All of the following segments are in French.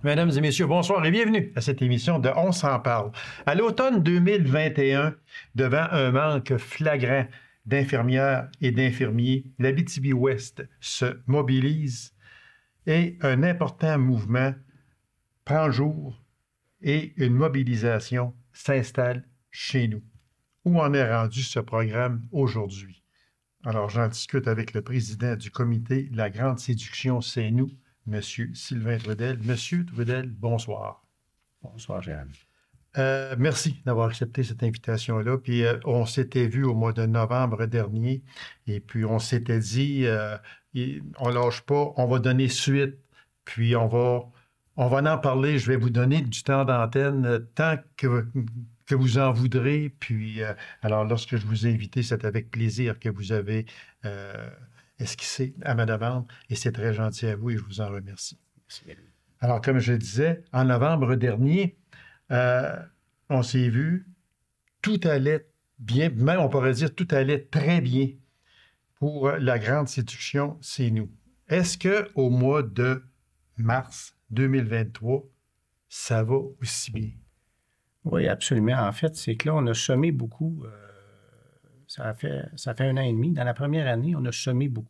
Mesdames et messieurs, bonsoir et bienvenue à cette émission de On s'en parle. À l'automne 2021, devant un manque flagrant d'infirmières et d'infirmiers, l'Abitibi-Ouest se mobilise et un important mouvement prend jour et une mobilisation s'installe chez nous. Où en est rendu ce programme aujourd'hui? Alors, j'en discute avec le président du comité La Grande Séduction, c'est nous, M. Sylvain Trudel. Monsieur Trudel, bonsoir. Bonsoir, Gérald. Merci d'avoir accepté cette invitation-là. Puis, on s'était vu au mois de novembre dernier et puis on s'était dit, on lâche pas, on va donner suite, puis on va en parler. Je vais vous donner du temps d'antenne tant que vous en voudrez. Puis, alors, lorsque je vous ai invité, c'est avec plaisir que vous avez esquissé à ma demande. Et c'est très gentil à vous et je vous en remercie. Merci. Alors, comme je disais, en novembre dernier, on s'est vu, tout allait bien, même on pourrait dire tout allait très bien pour la Grande Séduction, c'est nous. Est-ce qu'au mois de mars 2023, ça va aussi bien? Oui, absolument. En fait, c'est que là, on a semé beaucoup. Ça fait 1 an et demi. Dans la première année, on a semé beaucoup.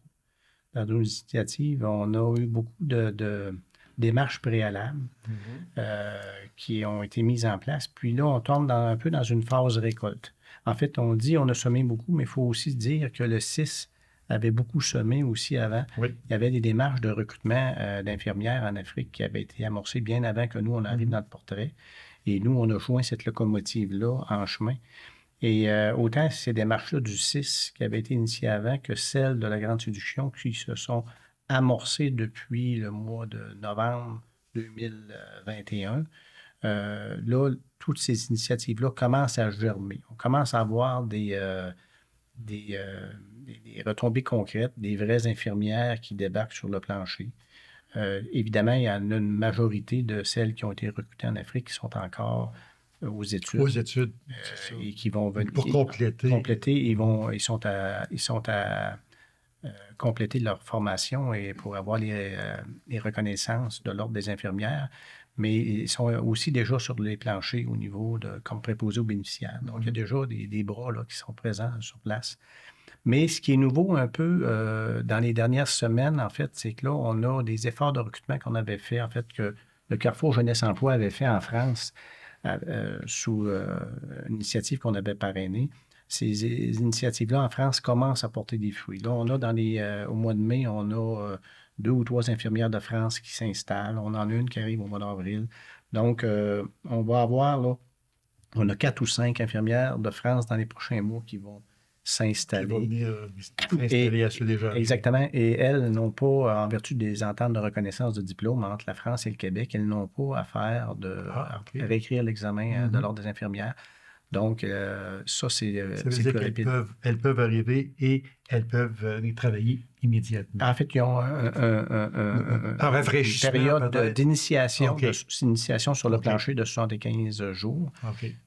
Dans nos initiatives, on a eu beaucoup de démarches préalables qui ont été mises en place. Puis là, on tombe un peu dans une phase récolte. En fait, on dit on a semé beaucoup, mais il faut aussi dire que le 6 avait beaucoup semé aussi avant. Oui. Il y avait des démarches de recrutement d'infirmières en Afrique qui avaient été amorcées bien avant que nous, on arrive dans le portrait. Et nous, on a joint cette locomotive-là en chemin. Et autant ces démarches-là du 6 qui avaient été initiées avant que celles de la Grande Séduction qui se sont amorcées depuis le mois de novembre 2021. Là, toutes ces initiatives-là commencent à germer. On commence à avoir des retombées concrètes, des vraies infirmières qui débarquent sur le plancher. Évidemment, il y en a une majorité de celles qui ont été recrutées en Afrique qui sont encore aux études. Aux études, c'est ça. Et qui vont venir. Pour compléter. Ils sont à compléter leur formation et pour avoir les reconnaissances de l'Ordre des infirmières. Mais ils sont aussi déjà sur les planchers au niveau comme préposés aux bénéficiaires. Donc, il y a déjà des bras là, qui sont présents sur place. Mais ce qui est nouveau un peu dans les dernières semaines, en fait, c'est que là, on a des efforts de recrutement qu'on avait fait, en fait, que le Carrefour Jeunesse Emploi avait fait en France sous une initiative qu'on avait parrainée. Ces initiatives-là en France commencent à porter des fruits. Là, on a au mois de mai, on a 2 ou 3 infirmières de France qui s'installent. On en a une qui arrive au mois d'avril. Donc, on va avoir, là, on a 4 ou 5 infirmières de France dans les prochains mois qui vont s'installer. Qui vont venir s'installer à ceux déjà. Exactement. Et elles n'ont pas, en vertu des ententes de reconnaissance de diplôme entre la France et le Québec, elles n'ont pas à faire réécrire l'examen de l'Ordre des infirmières. Donc, ça, c'est plus rapide. Elles peuvent arriver et elles peuvent travailler immédiatement. En fait, ils ont une période d'initiation, d'initiation sur le plancher de 75 jours,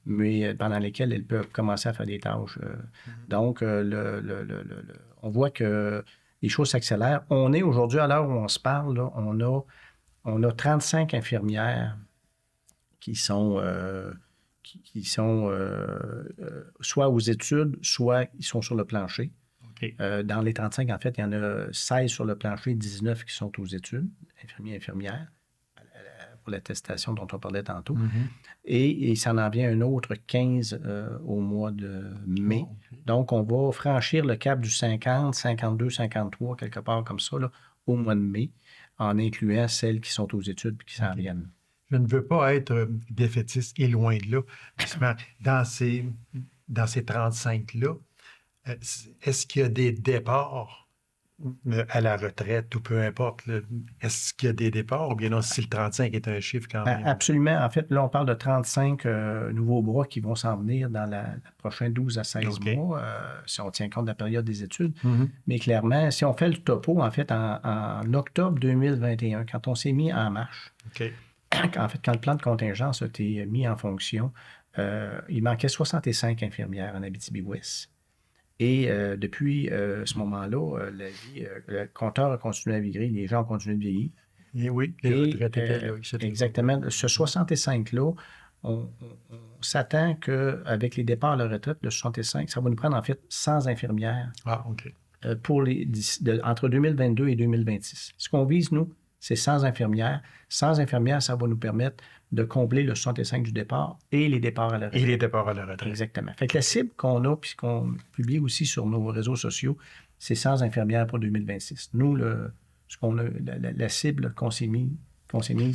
mais pendant lesquels elles peuvent commencer à faire des tâches. Donc, on voit que les choses s'accélèrent. On est aujourd'hui, à l'heure où on se parle, là, on a 35 infirmières qui sont soit aux études, soit ils sont sur le plancher. Dans les 35, en fait, il y en a 16 sur le plancher, 19 qui sont aux études, infirmiers et infirmières, pour l'attestation dont on parlait tantôt. Et il s'en en vient un autre 15 au mois de mai. Donc, on va franchir le cap du 50, 52, 53, quelque part comme ça, là, au mois de mai, en incluant celles qui sont aux études et qui s'en viennent. Je ne veux pas être défaitiste et loin de là. Dans ces 35-là, est-ce qu'il y a des départs à la retraite ou peu importe? Est-ce qu'il y a des départs ou bien non, si le 35 est un chiffre quand même? Absolument. En fait, là, on parle de 35 nouveaux bras qui vont s'en venir dans les prochains 12 à 16 mois, si on tient compte de la période des études. Mais clairement, si on fait le topo, en fait, en octobre 2021, quand on s'est mis en marche, en fait, quand le plan de contingence a été mis en fonction, il manquait 65 infirmières en Abitibi-Ouest. Et depuis ce moment-là, le compteur a continué à vieillir, les gens ont continué de vieillir. Et oui, les retraités étaient là. Exactement. Ce 65-là, on s'attend qu'avec les départs à la retraite, le 65, ça va nous prendre en fait 100 infirmières OK. Entre 2022 et 2026. Ce qu'on vise, nous, c'est 100 infirmières. 100 infirmières, ça va nous permettre de combler le 65 du départ et les départs à la retraite. Et les départs à la retraite. Exactement. Fait que la cible qu'on a, puis qu'on publie aussi sur nos réseaux sociaux, c'est 100 infirmières pour 2026. Nous, la cible qu'on s'est mis,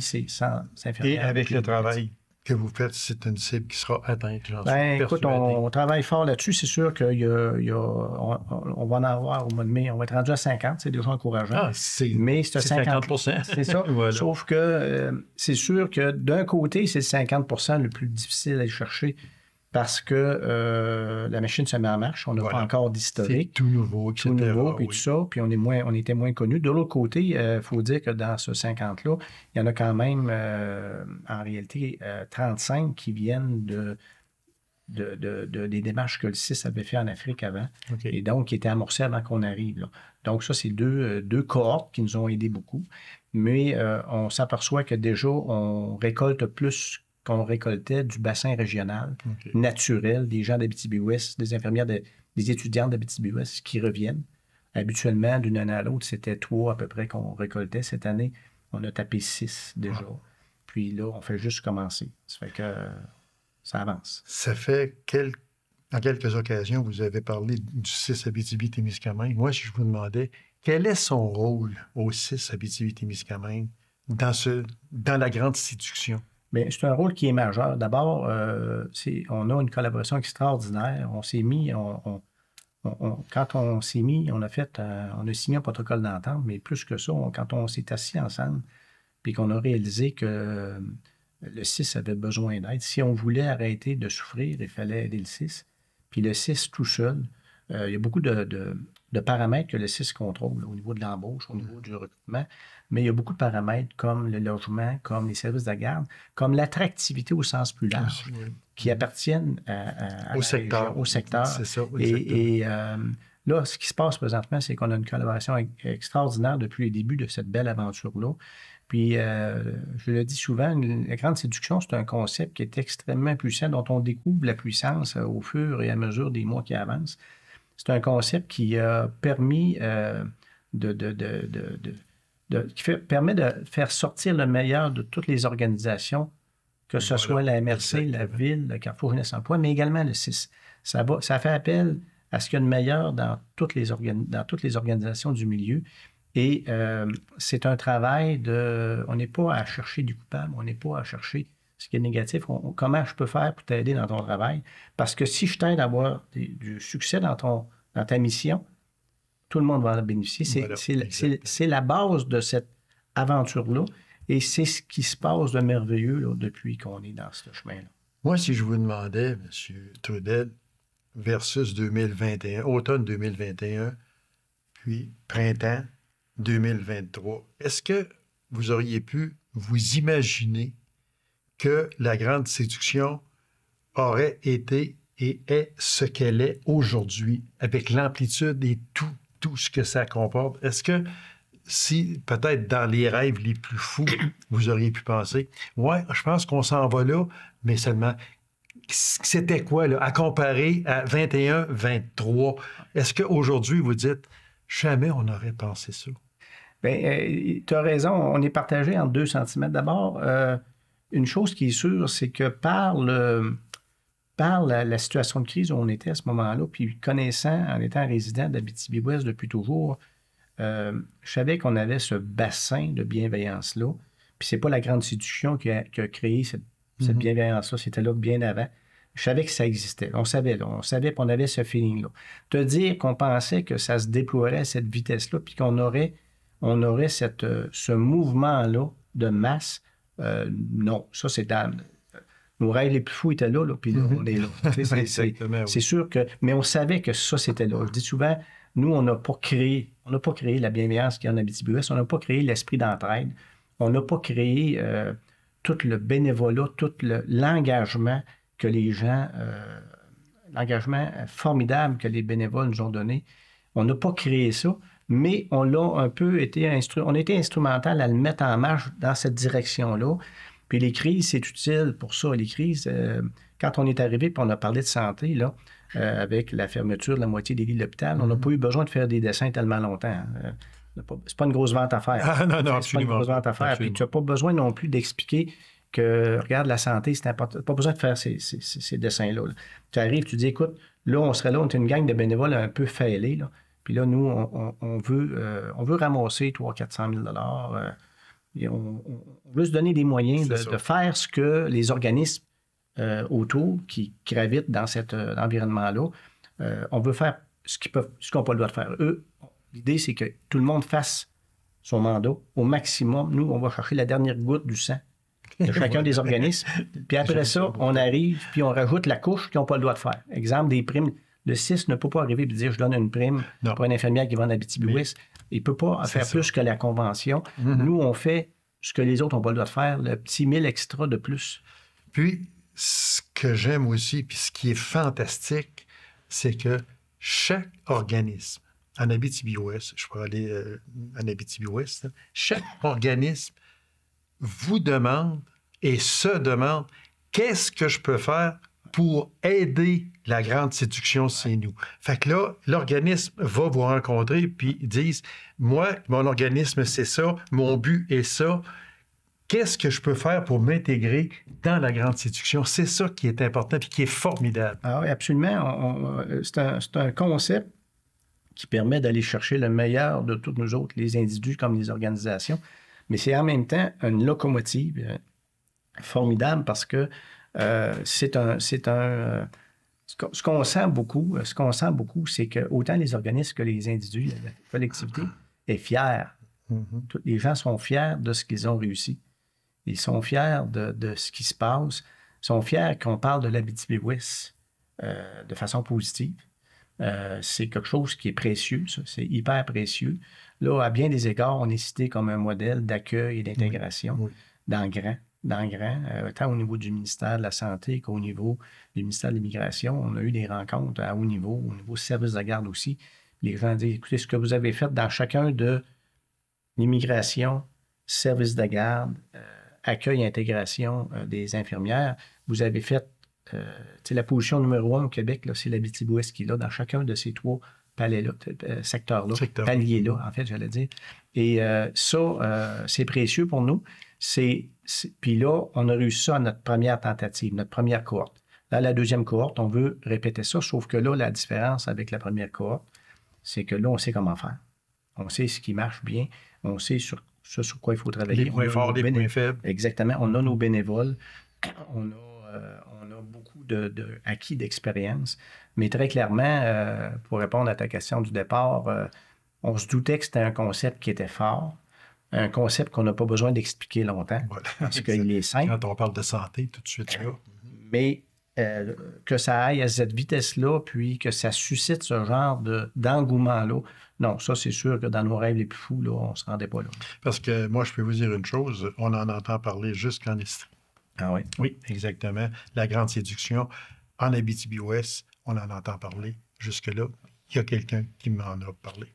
c'est 100 infirmières. Et avec le travail que vous faites, c'est une cible qui sera atteinte, j'en suis écoute, on travaille fort là-dessus. C'est sûr qu'on va en avoir au mois de mai. On va être rendu à 50. C'est déjà encourageant. Mais c'est 50 C'est ça. Voilà. Sauf que c'est sûr que d'un côté, c'est le 50 le plus difficile à aller chercher parce que la machine se met en marche. On n'a pas encore d'historique. C'est tout nouveau, etc. Tout nouveau, puis tout ça. Puis on était moins connus. De l'autre côté, il faut dire que dans ce 50-là, il y en a quand même, en réalité, 35 qui viennent des démarches que le CIS avait fait en Afrique avant. Okay. Et donc, qui étaient amorcées avant qu'on arrive. Là. Donc, ça, c'est deux cohortes qui nous ont aidés beaucoup. Mais on s'aperçoit que déjà, on récolte plus qu'on récoltait du bassin régional, naturel, des gens d'Abitibi-Ouest, des infirmières, des étudiantes d'Abitibi-Ouest qui reviennent. Habituellement, d'une année à l'autre, c'était 3 à peu près qu'on récoltait. Cette année, on a tapé 6 déjà. Puis là, on fait juste commencer. Ça fait que ça avance. Ça fait en quelques occasions, vous avez parlé du CIS Abitibi-Témiscamingue. Moi, si je vous demandais, quel est son rôle au CIS Abitibi-Témiscamingue dans la grande séduction? Bien, c'est un rôle qui est majeur. D'abord, on a une collaboration extraordinaire. On s'est mis, quand on s'est mis, on a signé un protocole d'entente, mais plus que ça, quand on s'est assis ensemble, puis qu'on a réalisé que le CIS avait besoin d'aide. Si on voulait arrêter de souffrir, il fallait aider le CIS. Puis le CIS tout seul, il y a beaucoup de paramètres que le CIS contrôle au niveau de l'embauche, au niveau du recrutement, mais il y a beaucoup de paramètres comme le logement, comme les services de garde, comme l'attractivité au sens plus large, qui appartiennent au secteur. C'est ça. Et là, ce qui se passe présentement, c'est qu'on a une collaboration extraordinaire depuis le début de cette belle aventure-là. Puis, je le dis souvent, la grande séduction, c'est un concept qui est extrêmement puissant, dont on découvre la puissance au fur et à mesure des mois qui avancent. C'est un concept qui a permis permet de faire sortir le meilleur de toutes les organisations, que ce soit la MRC, la Ville, le Carrefour Jeunesse Emploi, mais également le CIS. Ça fait appel à ce qu'il y a de meilleur dans toutes les organisations du milieu. Et c'est un travail on n'est pas à chercher du coupable, on n'est pas à chercher ce qui est négatif. Comment je peux faire pour t'aider dans ton travail? Parce que si je t'aide à avoir du succès dans ta mission, tout le monde va en bénéficier. C'est la base de cette aventure-là et c'est ce qui se passe de merveilleux là, depuis qu'on est dans ce chemin-là. Moi, si je vous demandais, M. Trudel, versus 2021, automne 2021, puis printemps 2023, est-ce que vous auriez pu vous imaginer que la grande séduction aurait été et est ce qu'elle est aujourd'hui, avec l'amplitude et tout ce que ça comporte? Est-ce que si, peut-être dans les rêves les plus fous, vous auriez pu penser, ouais, je pense qu'on s'en va là, mais seulement, c'était quoi, là, à comparer à 21-23? Est-ce qu'aujourd'hui, vous dites, jamais on aurait pensé ça? Bien, tu as raison, on est partagé en 2 sentiments. D'abord, une chose qui est sûre, c'est que par la situation de crise où on était à ce moment-là, puis connaissant, en étant résident d'Abitibi-Ouest depuis toujours, je savais qu'on avait ce bassin de bienveillance-là. Puis c'est pas la grande séduction qui a créé cette bienveillance-là, c'était là bien avant. Je savais que ça existait. On savait, qu'on avait ce feeling-là. Te dire qu'on pensait que ça se déploierait à cette vitesse-là, puis qu'on aurait ce mouvement-là de masse, non. Ça, c'est nos rêves les plus fous étaient là, puis on est là. C'est sûr que... Mais on savait que ça, c'était là. Je dis souvent, nous, on n'a pas créé la bienveillance qu'il y a en Abitibi-Ouest, on n'a pas créé l'esprit d'entraide, on n'a pas créé tout le bénévolat, tout l'engagement que les gens... l'engagement formidable que les bénévoles nous ont donné. On n'a pas créé ça, mais on l'a un peu on a été instrumental à le mettre en marche dans cette direction-là. Puis les crises, c'est utile pour ça. Les crises, quand on est arrivé, puis on a parlé de santé, là, avec la fermeture de la moitié des lits de l'hôpital, on n'a pas eu besoin de faire des dessins tellement longtemps. C'est pas une grosse vente à faire. Ah non, non, c'est pas une grosse vente à faire. Absolument. Puis tu n'as pas besoin non plus d'expliquer que, regarde, la santé, c'est important. Tu n'as pas besoin de faire ces dessins-là. Là. Tu arrives, tu dis, écoute, là, on serait là, on est une gang de bénévoles un peu fêlés, là. Puis là, nous, on veut ramasser 300 000 $, 400 000 et on veut se donner des moyens de faire ce que les organismes autour qui gravitent dans cet environnement-là, on veut faire ce qu'on n'a pas le droit de faire. Eux, l'idée, c'est que tout le monde fasse son mandat au maximum. Nous, on va chercher la dernière goutte du sang de chacun des organismes. Puis après ça, on arrive, puis on rajoute la couche qu'ils n'ont pas le droit de faire. Exemple, des primes. Le 6 ne peut pas arriver et dire je donne une prime pour une infirmière qui vend à Abitibi-Ouest. Il ne peut pas faire plus que la convention. Nous, on fait ce que les autres n'ont pas le droit de faire, le petit 1000 extra de plus. Puis, ce que j'aime aussi, puis ce qui est fantastique, c'est que chaque organisme, en Abitibi-Ouest, je pourrais aller en Abitibi-Ouest, chaque organisme vous demande et se demande qu'est-ce que je peux faire pour aider la grande séduction chez nous. Fait que là, l'organisme va vous rencontrer puis ils disent, moi, mon organisme, c'est ça, mon but est ça. Qu'est-ce que je peux faire pour m'intégrer dans la grande séduction? C'est ça qui est important et qui est formidable. Ah oui, absolument. C'est un concept qui permet d'aller chercher le meilleur de tous nous autres, les individus comme les organisations. Mais c'est en même temps une locomotive formidable parce que ce qu'on sent beaucoup, c'est que autant les organismes que les individus, la collectivité est fière. Les gens sont fiers de ce qu'ils ont réussi. Ils sont fiers de ce qui se passe. Ils sont fiers qu'on parle de l'Abitibi-Ouest de façon positive. C'est quelque chose qui est précieux, ça. C'est hyper précieux. Là, à bien des égards, on est cité comme un modèle d'accueil et d'intégration dans grand, tant au niveau du ministère de la Santé qu'au niveau du ministère de l'Immigration. On a eu des rencontres à haut niveau, au niveau service de garde aussi. Les gens disent, écoutez, ce que vous avez fait dans chacun de l'immigration, service de garde, accueil et intégration des infirmières, vous avez fait la position numéro 1 au Québec, c'est l'Abitibi-Ouest qui est là, dans chacun de ces 3 palais-là, secteurs-là, paliers-là, en fait, j'allais dire. Et c'est précieux pour nous. Puis là, on a réussi ça à notre première tentative, notre première cohorte. Dans la deuxième cohorte, on veut répéter ça, sauf que là, la différence avec la première cohorte, c'est que là, on sait comment faire. On sait ce qui marche bien, on sait sur quoi il faut travailler. Les points forts, les points faibles. Exactement. On a nos bénévoles, on a beaucoup de acquis d'expérience, mais très clairement, pour répondre à ta question du départ, on se doutait que c'était un concept qui était fort, un concept qu'on n'a pas besoin d'expliquer longtemps, parce qu'il est simple. Quand on parle de santé, tout de suite là. Mais que ça aille à cette vitesse-là, puis que ça suscite ce genre d'engouement-là, non, ça, c'est sûr que dans nos rêves les plus fous, là, on ne se rendait pas là. Parce que moi, je peux vous dire une chose, on en entend parler jusqu'en Estrie. Ah oui? Oui, exactement. La grande séduction, en Abitibi-Ouest, on en entend parler. Jusque-là, il y a quelqu'un qui m'en a parlé.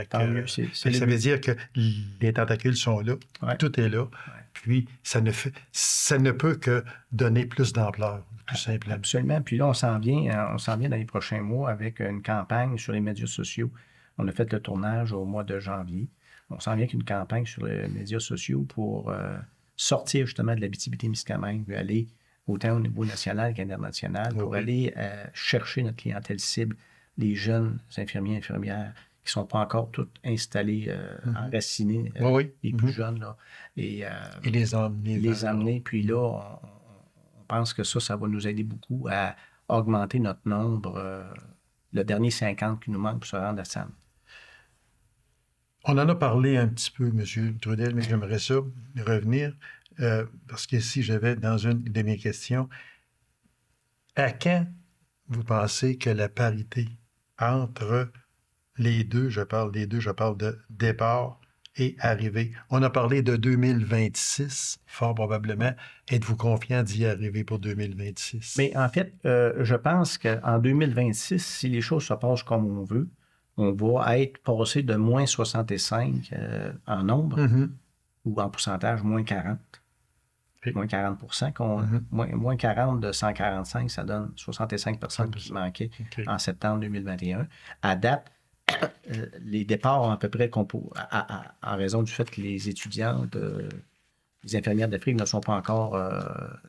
Tant mieux. Ça veut dire que les tentacules sont là, tout est là, puis ça ne peut que donner plus d'ampleur, tout simplement. Absolument. Puis là, on s'en vient dans les prochains mois avec une campagne sur les médias sociaux. On a fait le tournage au mois de janvier. On s'en vient avec une campagne sur les médias sociaux pour sortir justement de l'Abitibi-Témiscamingue, aller autant au niveau national qu'international, pour aller chercher notre clientèle cible, les jeunes infirmiers et infirmières qui ne sont pas encore tous installés, enracinés, les plus jeunes. Là, et les emmener. Puis là, on pense que ça va nous aider beaucoup à augmenter notre nombre, le dernier 50 qui nous manque pour se rendre à SAM. On en a parlé un petit peu, M. Trudel, mais j'aimerais ça revenir, parce que si j'avais dans une de mes questions, à quand vous pensez que la parité entre les deux, je parle de départ et arrivée. On a parlé de 2026, fort probablement. Êtes-vous confiant d'y arriver pour 2026? Mais en fait, je pense qu'en 2026, si les choses se passent comme on veut, on va être passé de moins 65 en nombre ou en pourcentage, moins 40. Moins 40 moins 40 de 145, ça donne 65 personnes qui manquaient en septembre 2021. À date, les départs ont à peu près en raison du fait que les étudiantes, les infirmières d'Afrique ne sont pas encore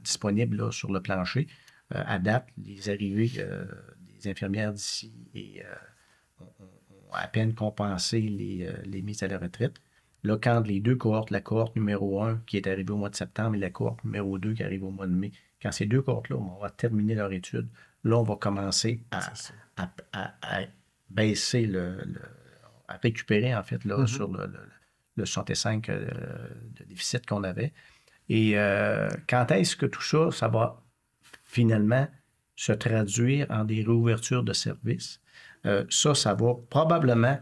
disponibles là, sur le plancher. À date, les arrivées des infirmières d'ici ont à peine compensé les mises à la retraite. Là, quand les deux cohortes, la cohorte numéro 1 qui est arrivée au mois de septembre et la cohorte numéro 2 qui arrive au mois de mai, quand ces deux cohortes-là vont terminer leur étude, là, on va commencer à baisser à récupérer, en fait, là, sur le 65 de déficit qu'on avait. Et quand est-ce que tout ça, ça va finalement se traduire en des réouvertures de services? Ça va probablement...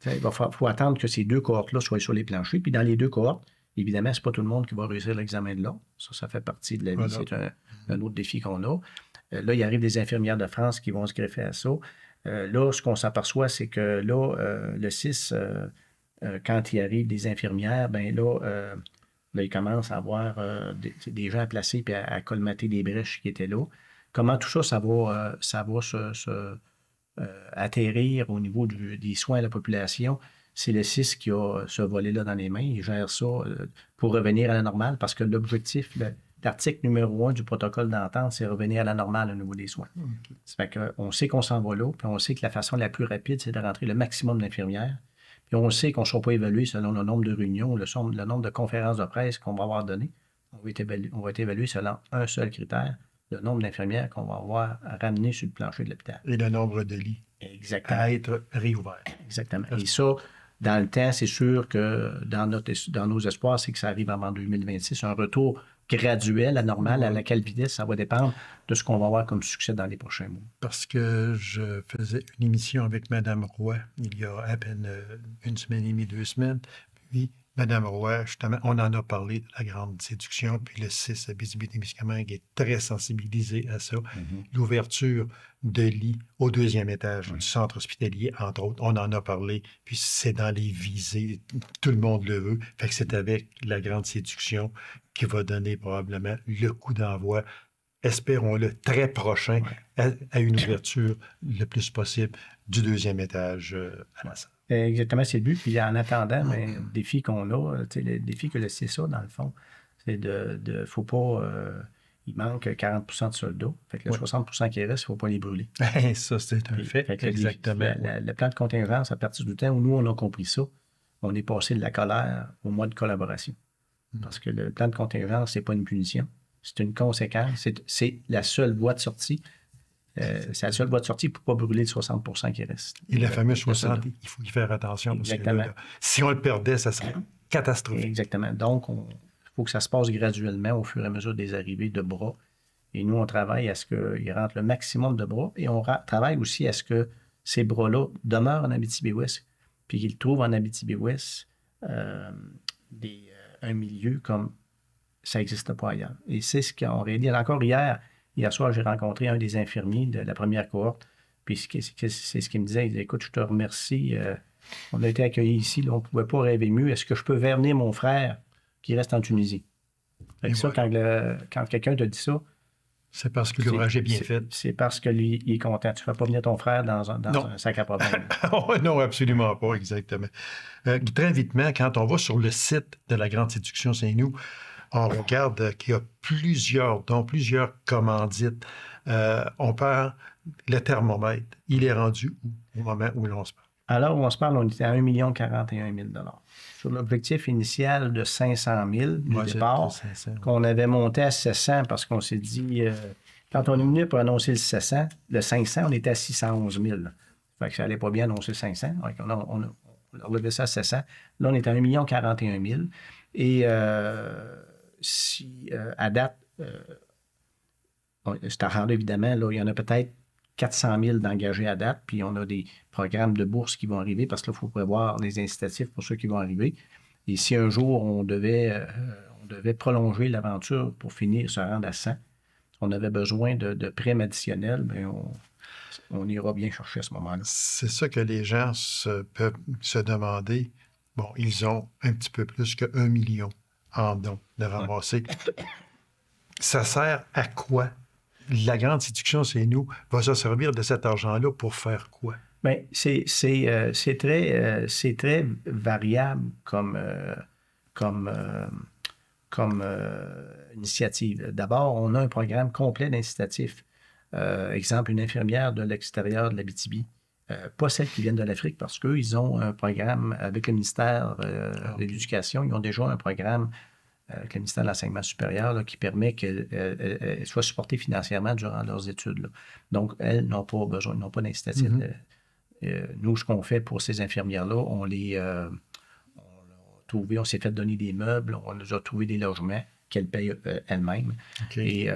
Il faut attendre que ces deux cohortes-là soient sur les planchers. Puis dans les deux cohortes, évidemment, ce n'est pas tout le monde qui va réussir l'examen de l'ordre. Ça fait partie de la vie. C'est un autre défi qu'on a. Là, il arrive des infirmières de France qui vont se greffer à ça. Là, ce qu'on s'aperçoit, c'est que là, le 6, quand il arrive des infirmières, bien là, il commence à avoir des gens à placer et à colmater des brèches qui étaient là. Comment tout ça, ça va atterrir au niveau des soins à la population? C'est le 6 qui a ce volet-là dans les mains. Il gère ça pour revenir à la normale parce que l'objectif, l'article numéro 1 du protocole d'entente, c'est revenir à la normale au niveau des soins. Ça fait qu'on sait qu'on s'en va là, puis on sait que la façon la plus rapide, c'est de rentrer le maximum d'infirmières. Puis on sait qu'on ne sera pas évalué selon le nombre de réunions, le nombre de conférences de presse qu'on va avoir données. On va être évalué selon un seul critère, le nombre d'infirmières qu'on va avoir ramenées sur le plancher de l'hôpital. Et le nombre de lits. Exactement. À être réouvert. Exactement. Et ça, dans le temps, c'est sûr que dans nos espoirs, c'est que ça arrive avant 2026. Un retour graduel, anormal, à laquelle vitesse, ça va dépendre de ce qu'on va avoir comme succès dans les prochains mois. Parce que je faisais une émission avec Mme Roy il y a à peine une semaine et demie, 2 semaines. Puis Mme Roy, justement, on en a parlé de la grande séduction, puis le 6 à Abitibi-Témiscamingue est très sensibilisé à ça. L'ouverture de lits au 2e étage du centre hospitalier, entre autres, on en a parlé, puis c'est dans les visées, tout le monde le veut. Fait que c'est avec la grande séduction qui va donner probablement le coup d'envoi, espérons-le, très prochain, à une ouverture le plus possible du 2e étage à la salle. Exactement, c'est le but. Puis en attendant, le défi qu'on a, le défi que le CSA, dans le fond, c'est faut pas... il manque 40 de soldats. Fait que le 60 qui reste, il ne faut pas les brûler. Ça, c'est un fait. Exactement. Le plan de contingence, à partir du temps où nous, on a compris ça, on est passé de la colère au mode collaboration. Parce que le plan de contingence, ce n'est pas une punition. C'est une conséquence. C'est la seule voie de sortie. C'est la seule voie de sortie pour ne pas brûler le 60 qui reste. Et la fameuse 60, il faut y faire attention. Exactement. Parce que là, si on le perdait, ça serait catastrophique. Exactement. Donc, il faut que ça se passe graduellement au fur et à mesure des arrivées de bras. Et nous, on travaille à ce qu'il rentre le maximum de bras et on travaille aussi à ce que ces bras-là demeurent en Abitibi-Ouest puis qu'ils trouvent en Abitibi-Ouest un milieu comme ça n'existe pas ailleurs. Et c'est ce qu'on réalise. Encore hier soir, j'ai rencontré un des infirmiers de la première cohorte, puis c'est ce qu'il me disait. Il disait, écoute, je te remercie. On a été accueillis ici, là, on ne pouvait pas rêver mieux. Est-ce que je peux faire venir mon frère qui reste en Tunisie? Ça, quand quelqu'un te dit ça, c'est parce que l'ouvrage est bien fait. C'est parce que lui, il est content. Tu ne fais pas venir ton frère dans un sac à problème. Non, absolument pas, exactement. Très vitement, quand on va sur le site de la Grande Séduction Saint-Nous, on regarde qu'il y a plusieurs commandites. On perd le thermomètre. Il est rendu au moment où l'on se parle? Alors, on se parle, on était à 1 041 000 $ sur l'objectif initial de 500 000 du départ, qu'on avait monté à 700 parce qu'on s'est dit, quand on est venu pour annoncer le 500, on était à 611 000. Fait que ça n'allait pas bien annoncer le 500. On a relevé ça à 700. Là, on est à 1 041 000. Et à date, c'est à rendre évidemment, là, il y en a peut-être 400 000 d'engagés à date, puis on a des programmes de bourse qui vont arriver parce qu'il faut prévoir les incitatifs pour ceux qui vont arriver. Et si un jour on devait prolonger l'aventure pour finir, se rendre à 100, on avait besoin de primes additionnelles, bien on ira bien chercher à ce moment-là. C'est ça que les gens peuvent se demander. Bon, ils ont un petit peu plus que 1 million en dons de ramasser. Ça sert à quoi? La grande séduction, c'est nous, va se servir de cet argent-là pour faire quoi? Bien, c'est très variable comme initiative. D'abord, on a un programme complet d'incitatifs. Exemple, une infirmière de l'extérieur de l'Abitibi, pas celles qui viennent de l'Afrique, parce qu'ils ont un programme avec le ministère de l'Éducation. Ils ont déjà un programme avec le ministère de l'Enseignement supérieur là, qui permet qu'elles soient supportées financièrement durant leurs études. Là. Donc, elles n'ont pas besoin, n'ont pas d'incitatif. Nous, ce qu'on fait pour ces infirmières-là, on s'est fait donner des meubles, on les a trouvé des logements qu'elles payent elles-mêmes. Okay. Et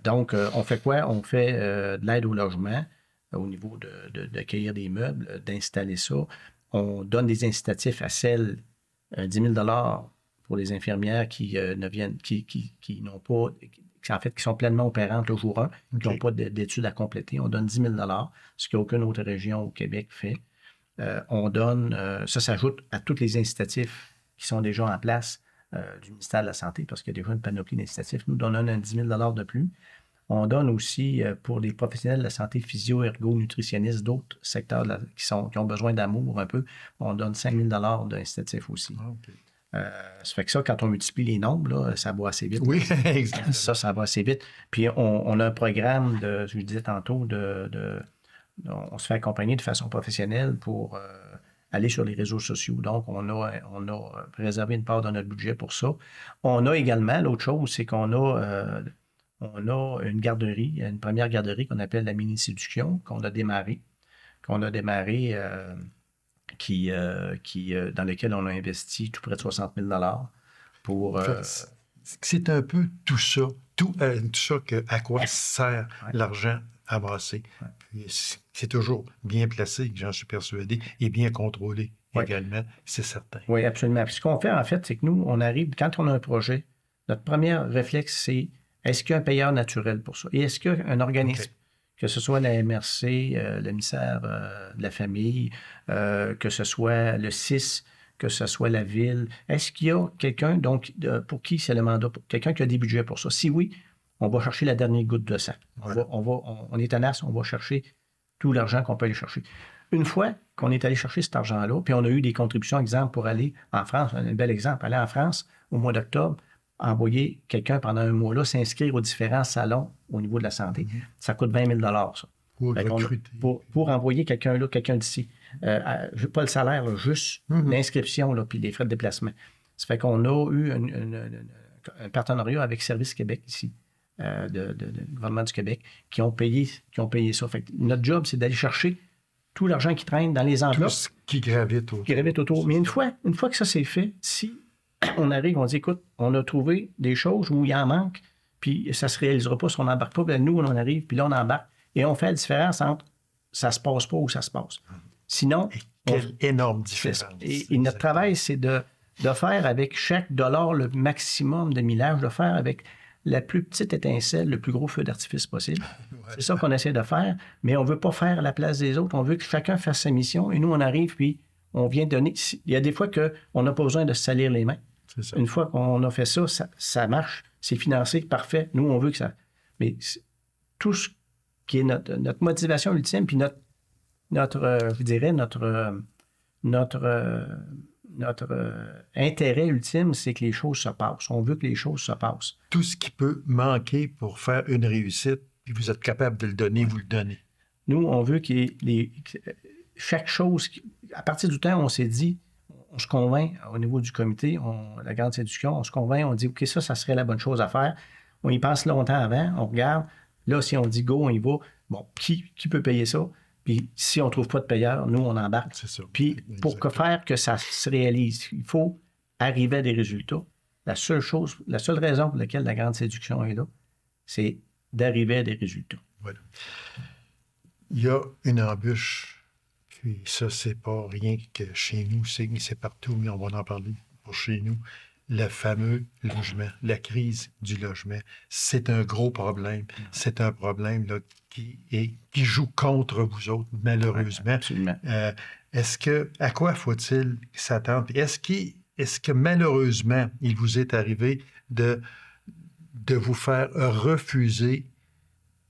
donc, on fait quoi? On fait de l'aide au logement au niveau d'accueillir des meubles, d'installer ça. On donne des incitatifs à celles, 10 000 pour les infirmières qui n'ont pas, qui sont pleinement opérantes le jour 1, qui n'ont pas d'études à compléter. On donne 10 000 ce qu'aucune autre région au Québec fait. On donne, ça s'ajoute à tous les incitatifs qui sont déjà en place du ministère de la Santé, parce qu'il y a déjà une panoplie d'incitatifs. Nous donnons un 10 000 de plus. On donne aussi pour les professionnels de la santé, physio, ergo, nutritionnistes, d'autres secteurs qui ont besoin d'amour un peu, on donne 5 000 d'incitatifs aussi. Ça fait que ça, quand on multiplie les nombres, là, ça va assez vite. Oui, exactement. Ça va assez vite. Puis on a un programme, je disais tantôt, on se fait accompagner de façon professionnelle pour aller sur les réseaux sociaux. Donc, on a réservé une part de notre budget pour ça. On a également, l'autre chose, c'est qu'on a une garderie, une première garderie qu'on appelle la mini-séduction, dans lequel on a investi tout près de 60 000 pour... C'est un peu tout ça, à quoi sert l'argent amassé. Puis c'est toujours bien placé, j'en suis persuadé, et bien contrôlé également, c'est certain. Oui, absolument. Puis ce qu'on fait, en fait, c'est que nous, on arrive, quand on a un projet, notre premier réflexe, c'est est-ce qu'il y a un payeur naturel pour ça? Et est-ce qu'il y a un organisme, que ce soit la MRC, le ministère de la Famille, que ce soit le CIS, que ce soit la Ville, est-ce qu'il y a quelqu'un, donc, pour qui c'est le mandat, quelqu'un qui a des budgets pour ça? Si oui, on va chercher la dernière goutte de sang. On est tenace, on va chercher tout l'argent qu'on peut aller chercher. Une fois qu'on est allé chercher cet argent-là, puis on a eu des contributions, exemple, pour aller en France, un bel exemple, aller en France au mois d'octobre, envoyer quelqu'un pendant un mois-là, s'inscrire aux différents salons au niveau de la santé, ça coûte 20 000 ça. Pour envoyer quelqu'un là, quelqu'un d'ici. Pas le salaire, là, juste l'inscription, puis les frais de déplacement. Ça fait qu'on a eu un partenariat avec Service Québec ici, de gouvernement du Québec, qui ont payé ça. Fait que notre job, c'est d'aller chercher tout l'argent qui traîne dans les enveloppes. Tout ce qui gravite autour. Mais une fois que ça c'est fait, si on arrive, on dit, écoute, on a trouvé des choses où il en manque, puis ça ne se réalisera pas si on n'embarque pas. Bien, nous, on arrive, puis là, on embarque. Et on fait la différence entre ça se passe pas ou ça se passe. Sinon... Quelle énorme différence. Et notre travail, c'est de faire avec chaque dollar le maximum de millage, de faire avec la plus petite étincelle, le plus gros feu d'artifice possible. C'est ça qu'on essaie de faire, mais on ne veut pas faire à la place des autres. On veut que chacun fasse sa mission. Et nous, on arrive, puis on vient donner... Il y a des fois qu'on n'a pas besoin de se salir les mains. Une fois qu'on a fait ça, ça marche, c'est financé, parfait. Nous, on veut que ça... Mais tout ce qui est notre motivation ultime, puis notre intérêt ultime, c'est que les choses se passent. On veut que les choses se passent. Tout ce qui peut manquer pour faire une réussite, puis vous êtes capable de le donner, vous le donnez. Nous, on veut que chaque chose... À partir du temps où on s'est dit, on se convainc au niveau du comité, la grande séduction, on se convainc, on dit, OK, ça serait la bonne chose à faire. On y pense longtemps avant, on regarde. Là, si on dit go, on y va. Bon, qui peut payer ça? Puis si on ne trouve pas de payeur, nous, on embarque. C'est ça. Puis pour faire que ça se réalise, il faut arriver à des résultats. La seule raison pour laquelle la grande séduction est là, c'est d'arriver à des résultats. Voilà. Il y a une embûche. Puis ça, c'est pas rien que chez nous, c'est partout, mais on va en parler pour chez nous. le fameux logement, la crise du logement. C'est un gros problème. C'est un problème là, qui joue contre vous autres, malheureusement. Absolument. À quoi faut-il s'attendre? Est-ce que malheureusement, il vous est arrivé de vous faire refuser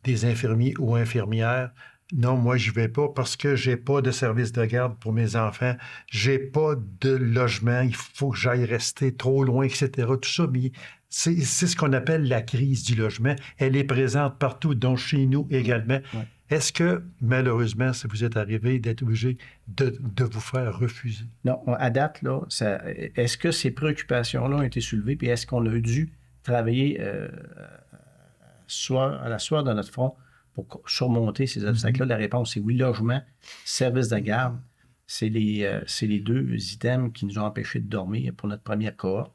des infirmiers ou infirmières? Non, moi, je ne vais pas parce que je n'ai pas de service de garde pour mes enfants, je n'ai pas de logement, il faut que j'aille rester trop loin, etc. Tout ça, mais c'est ce qu'on appelle la crise du logement. Elle est présente partout, dont chez nous également. Ouais. Est-ce que, malheureusement, ça vous est arrivé d'être obligé de vous faire refuser? Non, à date, là, est-ce que ces préoccupations-là ont été soulevées, puis est-ce qu'on a dû travailler à la sueur de notre front pour surmonter ces obstacles-là? La réponse est oui. Logement, service de garde, c'est les deux items qui nous ont empêchés de dormir pour notre première cohorte.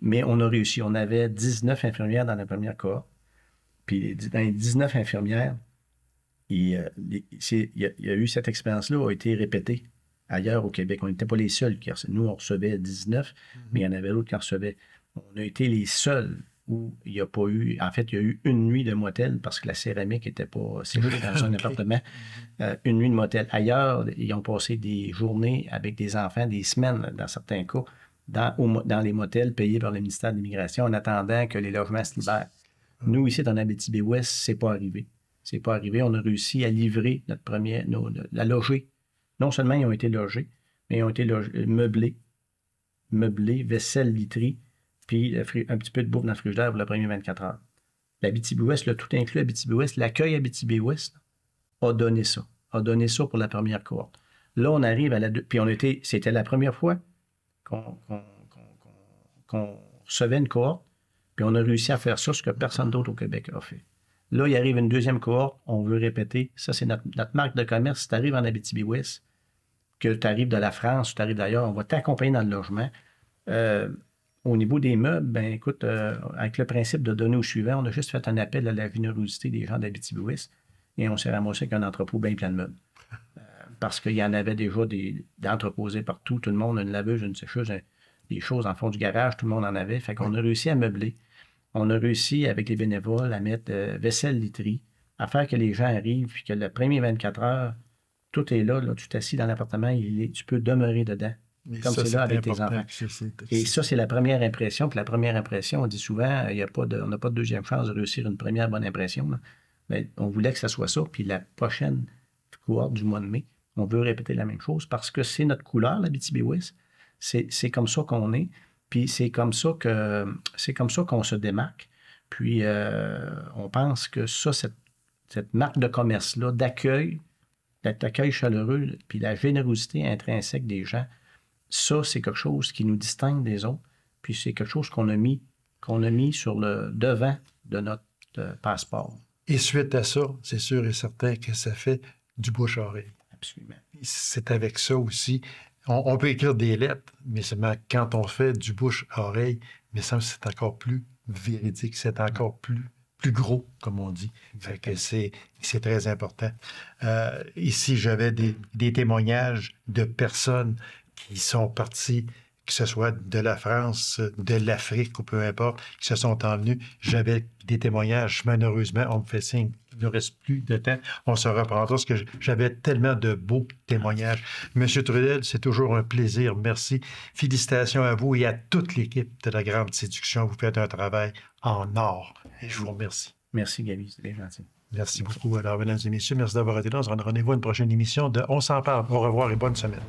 Mais on a réussi. On avait 19 infirmières dans la première cohorte. Puis dans les 19 infirmières, il y a eu cette expérience-là, a été répétée ailleurs au Québec. On n'était pas les seuls. Nous, on recevait 19, mais il y en avait d'autres qui en recevaient. On a été les seuls où il n'y a pas eu... En fait, il y a eu une nuit de motel parce que la céramique n'était pas serrée dans un appartement. Une nuit de motel. Ailleurs, ils ont passé des journées avec des enfants, des semaines, dans certains cas, dans les motels payés par le ministère de l'Immigration en attendant que les logements se libèrent. Nous, ici, dans Abitibi-Ouest, c'est pas arrivé. C'est pas arrivé. On a réussi à livrer la loger. Non seulement ils ont été logés, mais ils ont été meublés, vaisselle, literie, puis un petit peu de bouffe dans le frigidaire pour le premier 24 heures. L'Abitibi-Ouest, le tout inclus Abitibi-Ouest, l'accueil Abitibi-Ouest a donné ça pour la première cohorte. Là, on arrive à puis c'était la première fois qu'on recevait une cohorte, puis on a réussi à faire ça, ce que personne d'autre au Québec a fait. Là, il arrive une deuxième cohorte, on veut répéter. Ça, c'est notre marque de commerce. Si tu arrives en Abitibi-Ouest, que tu arrives de la France ou tu arrives d'ailleurs, on va t'accompagner dans le logement. Au niveau des meubles, ben écoute, avec le principe de donner au suivant, on a juste fait un appel à la générosité des gens d'Abitibi-Ouest et on s'est ramassé avec un entrepôt bien plein de meubles. Parce qu'il y en avait déjà d'entreposés partout. Tout le monde a une laveuse, une sécheuse, des choses en fond du garage, tout le monde en avait. Fait qu'on a réussi à meubler. On a réussi, avec les bénévoles, à mettre vaisselle, literie, à faire que les gens arrivent, puis que le premier 24 heures, tout est là, tu t'assis dans l'appartement, tu peux demeurer dedans, comme c'est là avec tes enfants. Et ça, c'est la première impression. Puis la première impression, on dit souvent, on n'a pas de deuxième chance de réussir une première bonne impression. Mais on voulait que ça soit ça. Puis la prochaine cohorte du mois de mai, on veut répéter la même chose parce que c'est notre couleur, l'Abitibi-Ouest. C'est comme ça qu'on est. Puis c'est comme ça qu'on se démarque. Puis on pense que ça, cette marque de commerce-là, d'accueil chaleureux, puis la générosité intrinsèque des gens, ça, c'est quelque chose qui nous distingue des autres. Puis c'est quelque chose qu'on a mis sur le devant de notre passeport. Et suite à ça, c'est sûr et certain que ça fait du bouche-oreille. Absolument. C'est avec ça aussi. On peut écrire des lettres, mais seulement quand on fait du bouche-oreille, mais ça, c'est encore plus véridique, c'est encore plus gros, comme on dit. Fait que c'est très important. Ici, j'avais des témoignages de personnes qui sont parties, que ce soit de la France, de l'Afrique ou peu importe, qui se sont envenus. J'avais des témoignages. Malheureusement, on me fait signe qu'il ne reste plus de temps. On se reprendra parce que j'avais tellement de beaux témoignages. Monsieur Trudel, c'est toujours un plaisir. Merci. Félicitations à vous et à toute l'équipe de la Grande Séduction. Vous faites un travail en or. Et je vous remercie. Merci, Gaby. C'était gentil. Merci beaucoup. Alors, mesdames et messieurs, merci d'avoir été là. On se rend rendez-vous à une prochaine émission de On s'en parle. Au revoir et bonne semaine.